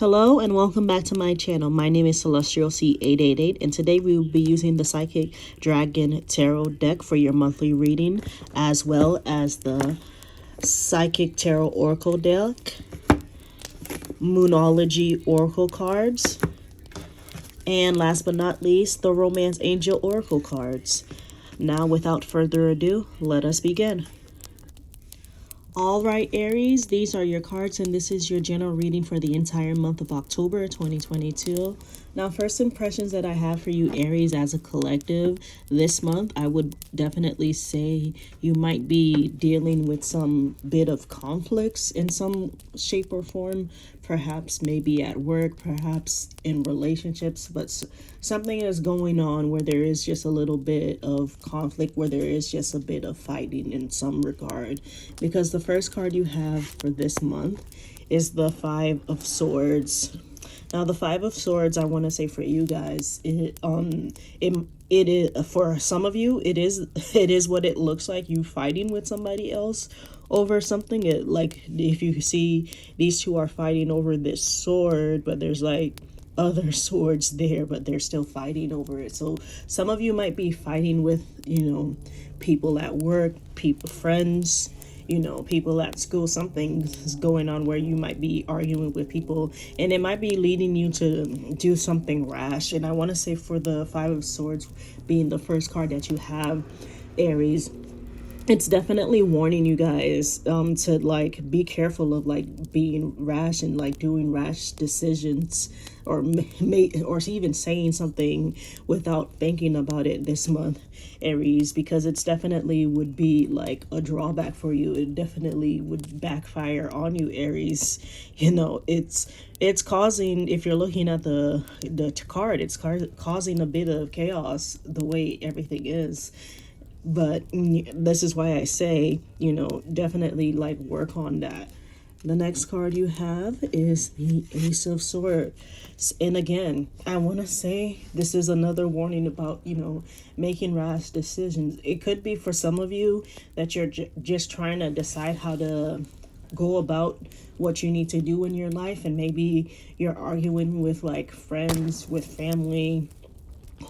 Hello and welcome back to my channel. My name is Celestial C888 and today we will be using the Psychic Dragon Tarot deck for your monthly reading, as well as the Psychic Tarot Oracle deck, Moonology Oracle cards, and last but not least, the Romance Angel Oracle cards. Now, without further ado, let us begin. All right, Aries, these are your cards, and this is your general reading for the entire month of October 2022. Now, first impressions that I have for you, Aries, as a collective this month, I would definitely say you might be dealing with some bit of conflicts in some shape or form, perhaps maybe at work, perhaps in relationships, but something is going on where there is just a little bit of conflict, where there is just a bit of fighting in some regard, because the first card you have for this month is the Five of Swords. Now, the Five of Swords, I want to say for you guys, it is, for some of you, it is what it looks like, you fighting with somebody else over something. Like, if you see, these two are fighting over this sword, but there's like other swords there, but they're still fighting over it. So some of you might be fighting with, people at work, friends, people at school. Something's going on where you might be arguing with people, and it might be leading you to do something rash. And I want to say, for the Five of Swords being the first card that you have, Aries, it's definitely warning you guys to like be careful of like being rash and like doing rash decisions, or or even saying something without thinking about it this month, Aries, because it's definitely would be like a drawback for you. It definitely would backfire on you, Aries. It's causing, if you're looking at the card, it's causing a bit of chaos the way everything is. But this is why I say, definitely like work on that. The next card you have is the Ace of Swords. And again, I want to say this is another warning about, making rash decisions. It could be for some of you that you're just trying to decide how to go about what you need to do in your life. And maybe you're arguing with like friends, with family,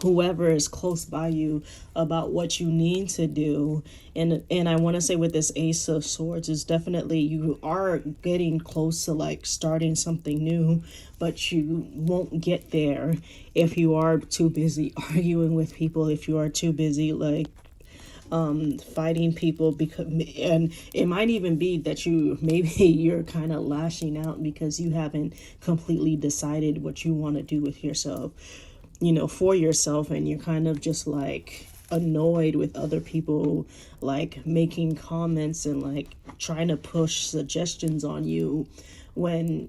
whoever is close by you about what you need to do. And I want to say, with this Ace of Swords, is definitely you are getting close to like starting something new, but you won't get there if you are too busy arguing with people, if you are too busy like fighting people, because, and it might even be that you're kind of lashing out because you haven't completely decided what you want to do with yourself, for yourself, and you're kind of just like annoyed with other people like making comments and like trying to push suggestions on you, when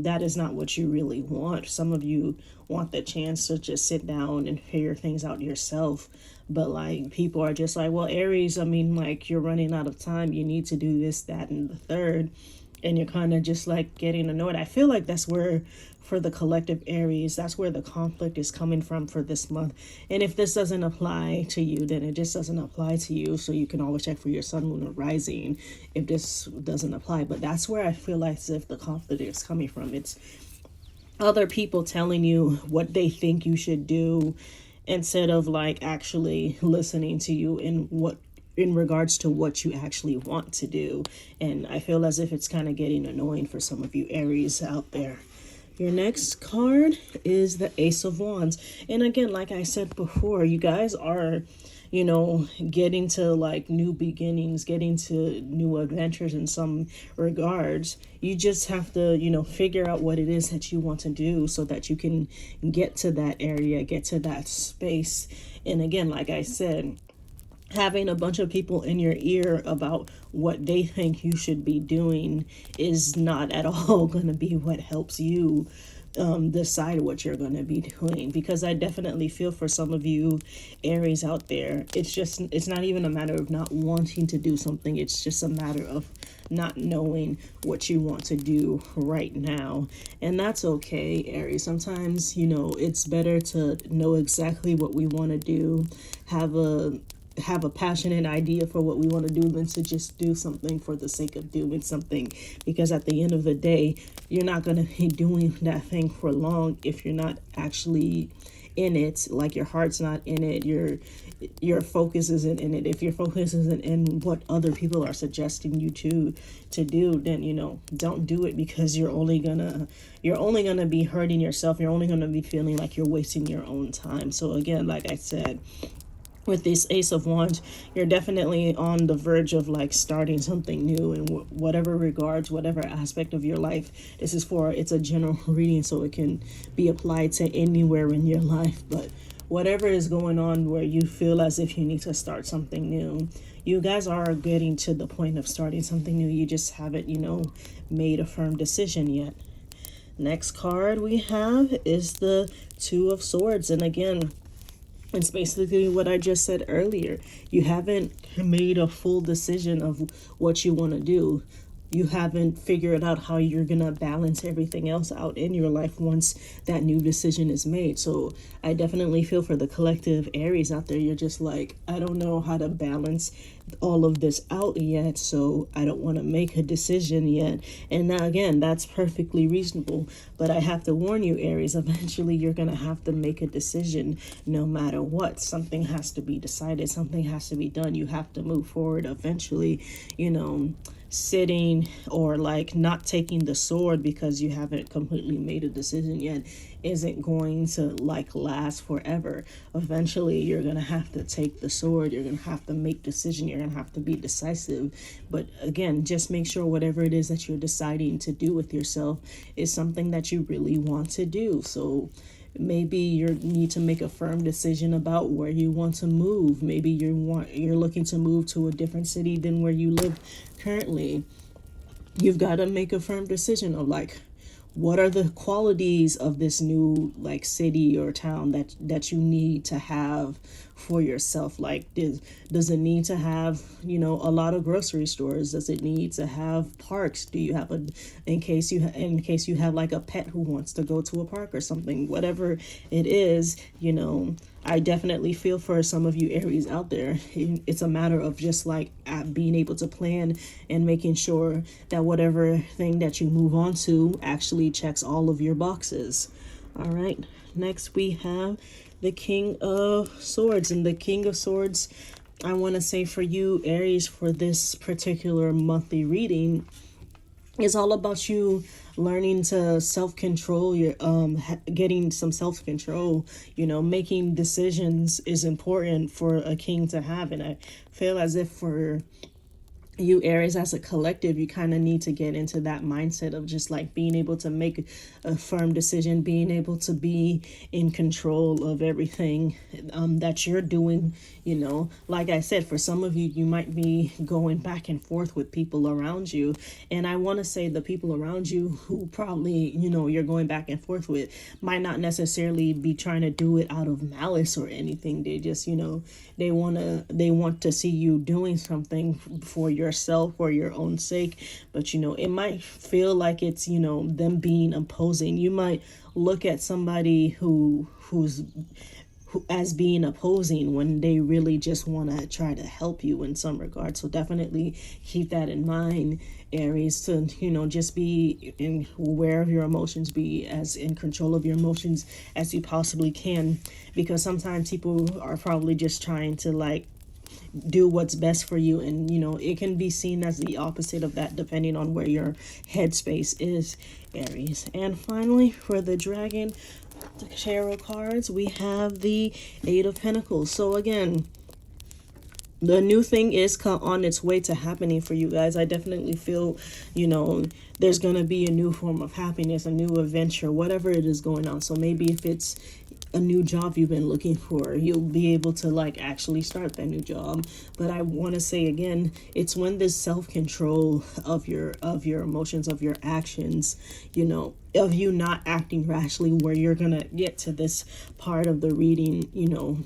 that is not what you really want. Some of you want the chance to just sit down and figure things out yourself, but like people are just like, well, Aries, I mean, like, you're running out of time, you need to do this, that, and the third, and you're kind of just like getting annoyed. I feel like that's where, for the collective Aries, that's where the conflict is coming from for this month. And if this doesn't apply to you, then it just doesn't apply to you. So you can always check for your sun, moon, or rising if this doesn't apply. But that's where I feel like as if the conflict is coming from. It's other people telling you what they think you should do, instead of like actually listening to you in regards to what you actually want to do. And I feel as if it's kind of getting annoying for some of you Aries out there. Your next card is the Ace of Wands. And again, like I said before, you guys are, getting to like new beginnings, getting to new adventures in some regards. You just have to, figure out what it is that you want to do so that you can get to that area, get to that space. And again, like I said, having a bunch of people in your ear about what they think you should be doing is not at all going to be what helps you decide what you're going to be doing. Because I definitely feel for some of you Aries out there, it's not even a matter of not wanting to do something. It's just a matter of not knowing what you want to do right now. And that's okay, Aries. Sometimes, it's better to know exactly what we want to do, have a have a passionate idea for what we want to do than to just do something for the sake of doing something. Because at the end of the day, you're not going to be doing that thing for long if you're not actually in it. Like your heart's not in it, your focus isn't in it. If your focus isn't in what other people are suggesting you to do, then don't do it, because you're only gonna be hurting yourself. You're only gonna be feeling like you're wasting your own time. So again, like I said, with this Ace of Wands, you're definitely on the verge of like starting something new in whatever regards, whatever aspect of your life. It's a general reading, so it can be applied to anywhere in your life. But whatever is going on where you feel as if you need to start something new, you guys are getting to the point of starting something new. You just haven't, made a firm decision yet. Next card we have is the Two of Swords. And again, it's basically what I just said earlier. You haven't made a full decision of what you want to do. You haven't figured out how you're going to balance everything else out in your life once that new decision is made. So I definitely feel for the collective Aries out there. You're just like, I don't know how to balance all of this out yet, so I don't want to make a decision yet. And now again, that's perfectly reasonable, but I have to warn you, Aries, eventually you're going to have to make a decision no matter what. Something has to be decided, something has to be done. You have to move forward eventually. Sitting or like not taking the sword because you haven't completely made a decision yet isn't going to like last forever. Eventually you're gonna have to take the sword. You're gonna have to make decision. You're gonna have to be decisive. But again, just make sure whatever it is that you're deciding to do with yourself is something that you really want to do. So maybe you need to make a firm decision about where you want to move. Maybe you're looking to move to a different city than where you live currently. You've got to make a firm decision of like, what are the qualities of this new like city or town that you need to have for yourself? Like, does it need to have a lot of grocery stores? Does it need to have parks? Do you have in case you have like a pet who wants to go to a park or something? Whatever it is, I definitely feel for some of you Aries out there. It's a matter of just like being able to plan and making sure that whatever thing that you move on to actually checks all of your boxes. All right. Next we have the King of Swords. And the King of Swords, I want to say for you Aries, for this particular monthly reading, is all about you learning to self-control your getting some self-control. Making decisions is important for a king to have. And I feel as if for you Aries as a collective, you kind of need to get into that mindset of just like being able to make a firm decision, being able to be in control of everything that you're doing. Like I said, for some of you, you might be going back and forth with people around you. And I want to say the people around you who probably, you're going back and forth with might not necessarily be trying to do it out of malice or anything. They just, they want to see you doing something for yourself or your own sake. But it might feel like it's them being opposing. You might look at somebody who's as being opposing when they really just want to try to help you in some regard. So definitely keep that in mind, Aries, to just be aware of your emotions, be as in control of your emotions as you possibly can, because sometimes people are probably just trying to like do what's best for you, and it can be seen as the opposite of that depending on where your headspace is, Aries. And finally, for the Dragon tarot cards, we have the Eight of Pentacles. So again, the new thing is on its way to happening for you guys. I definitely feel, there's going to be a new form of happiness, a new adventure, whatever it is going on. So maybe if it's a new job you've been looking for, you'll be able to like actually start that new job. But I want to say again, it's when this self-control of your emotions, of your actions, of you not acting rashly, where you're gonna get to this part of the reading,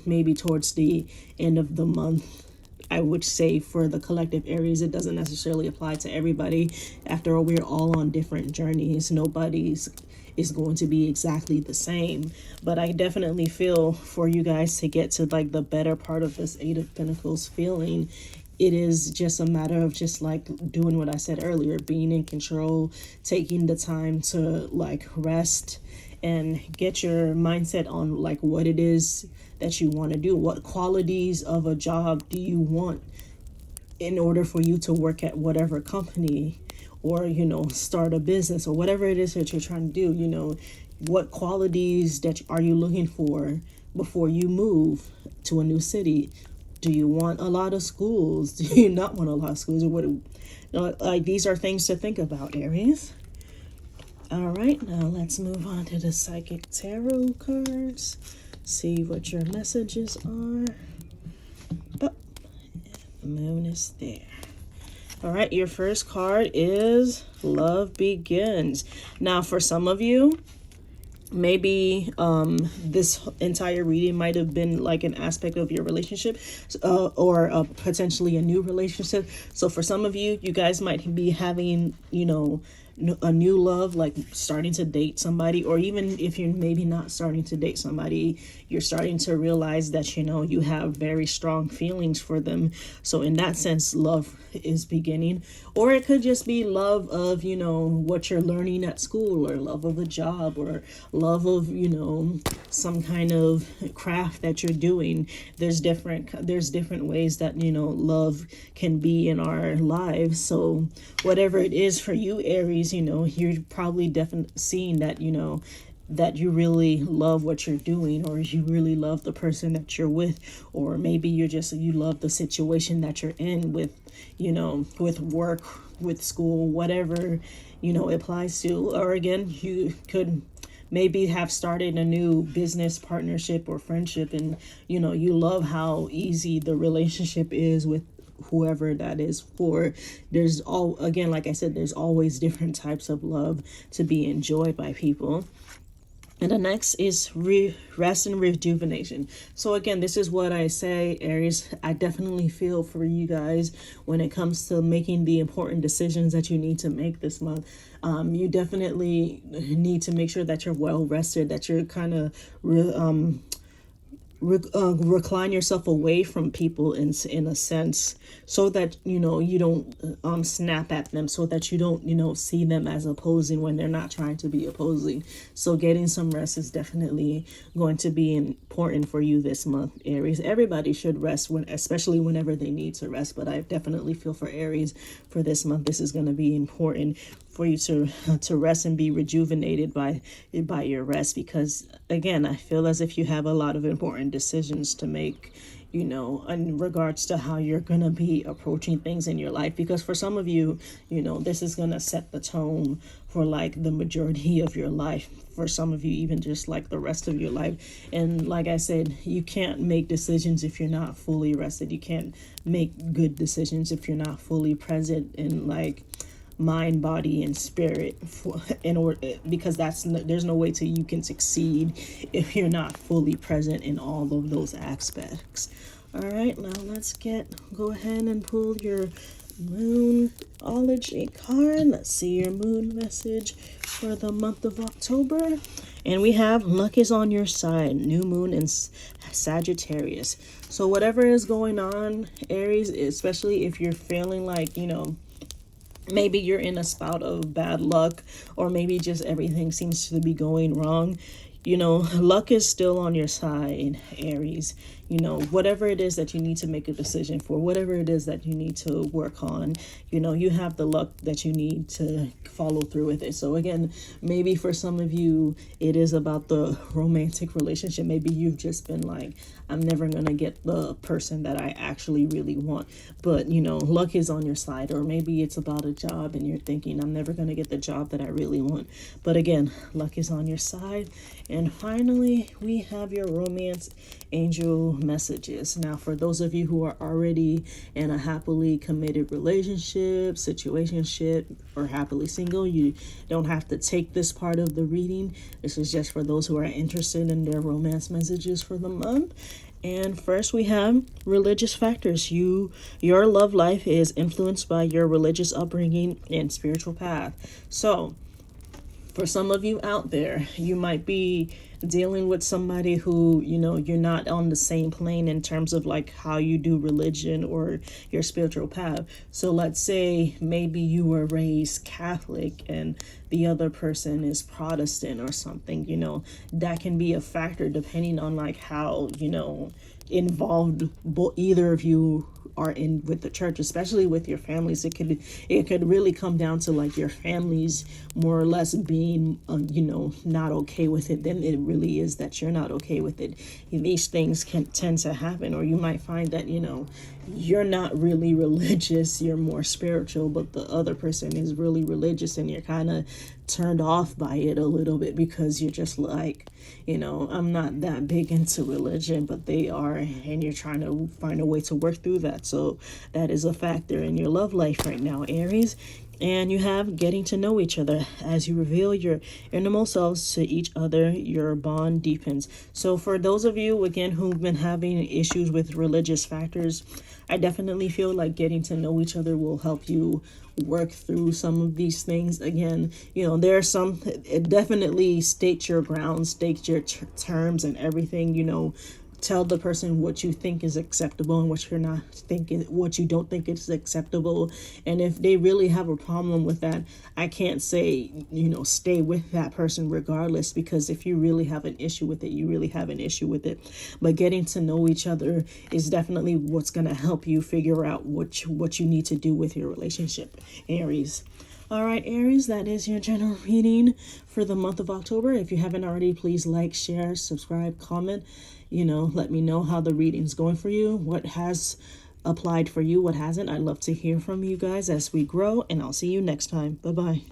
maybe towards the end of the month, I would say for the collective Aries, it doesn't necessarily apply to everybody. After all, we're all on different journeys. Nobody's is going to be exactly the same, but I definitely feel for you guys to get to like the better part of this Eight of Pentacles feeling. It is just a matter of just like doing what I said earlier, being in control, taking the time to like rest and get your mindset on like what it is that you want to do. What qualities of a job do you want in order for you to work at whatever company, or start a business, or whatever it is that you're trying to do. What qualities that are you looking for before you move to a new city? Do you want a lot of schools? Do you not want a lot of schools? Or what? Like, these are things to think about, Aries. All right, now let's move on to the Psychic Tarot cards. See what your messages are. Oh, the moon is there. All right, your first card is Love Begins. Now, for some of you, maybe this entire reading might have been like an aspect of your relationship, or potentially a new relationship. So for some of you, you guys might be having, a new love, like starting to date somebody, or even if you're maybe not starting to date somebody, you're starting to realize that you have very strong feelings for them. So in that sense, love is beginning. Or it could just be love of what you're learning at school, or love of a job, or love of some kind of craft that you're doing. There's different ways that love can be in our lives. So whatever it is for you, Aries, you're probably definitely seeing that that you really love what you're doing, or you really love the person that you're with, or maybe you love the situation that you're in with with work, with school, whatever it applies to. Or again, you could maybe have started a new business partnership or friendship, and you love how easy the relationship is with whoever that is for. There's again, like I said, there's always different types of love to be enjoyed by people. And the next is rest and rejuvenation. So again, this is what I say, Aries. I definitely feel for you guys when it comes to making the important decisions that you need to make this month. You definitely need to make sure that you're well rested, that you're kind of recline yourself away from people in a sense, so that you don't snap at them, so that you don't see them as opposing when they're not trying to be opposing. So getting some rest is definitely going to be important for you this month, Aries. Everybody should rest, especially whenever they need to rest, but I definitely feel for Aries for this month, this is going to be important for you to rest and be rejuvenated by your rest, because again, I feel as if you have a lot of important decisions to make, in regards to how you're going to be approaching things in your life. Because for some of you, this is going to set the tone for like the majority of your life. For some of you, even just like the rest of your life. And like I said, you can't make decisions if you're not fully rested. You can't make good decisions if you're not fully present in like mind, body, and spirit, because there's no way to you can succeed if you're not fully present in all of those aspects. All right, now let's go ahead and pull your Moonology card. Let's see your moon message for the month of October. And we have luck is on your side, new moon in Sagittarius. So whatever is going on, Aries, especially if you're feeling like maybe you're in a spout of bad luck, or maybe just everything seems to be going wrong, luck is still on your side, Aries. Whatever it is that you need to make a decision for, whatever it is that you need to work on, you have the luck that you need to follow through with it. So again, maybe for some of you, it is about the romantic relationship. Maybe you've just been like, I'm never going to get the person that I actually really want. But, luck is on your side. Or maybe it's about a job and you're thinking, I'm never going to get the job that I really want. But again, luck is on your side. And finally, we have your romance angel messages. Now, for those of you who are already in a happily committed relationship, situationship, or happily single, you don't have to take this part of the reading. This is just for those who are interested in their romance messages for the month. And first we have religious factors. Your love life is influenced by your religious upbringing and spiritual path. So, for some of you out there, you might be dealing with somebody who, you're not on the same plane in terms of like how you do religion or your spiritual path. So let's say maybe you were raised Catholic and the other person is Protestant or something, that can be a factor depending on like how, involved either of you are in with the church, especially with your families. It could really come down to like your families more or less being not okay with it than it really is that you're not okay with it. These things can tend to happen, or you might find that you're not really religious, you're more spiritual, but the other person is really religious and you're kind of turned off by it a little bit because you're just like, I'm not that big into religion, but they are, and you're trying to find a way to work through that. So that is a factor in your love life right now, Aries. And you have getting to know each other. As you reveal your innermost selves to each other, your bond deepens. So for those of you, again, who've been having issues with religious factors, I definitely feel like getting to know each other will help you work through some of these things. Again, there are some, it definitely state your ground, state your terms and everything, tell the person what you think is acceptable and what you're not thinking, what you don't think is acceptable. And if they really have a problem with that, I can't say, stay with that person regardless, because if you really have an issue with it, you really have an issue with it. But getting to know each other is definitely what's going to help you figure out what you need to do with your relationship, Aries. All right, Aries, that is your general reading for the month of October. If you haven't already, please like, share, subscribe, comment. Let me know how the reading's going for you, what has applied for you, what hasn't. I'd love to hear from you guys as we grow, and I'll see you next time. Bye-bye.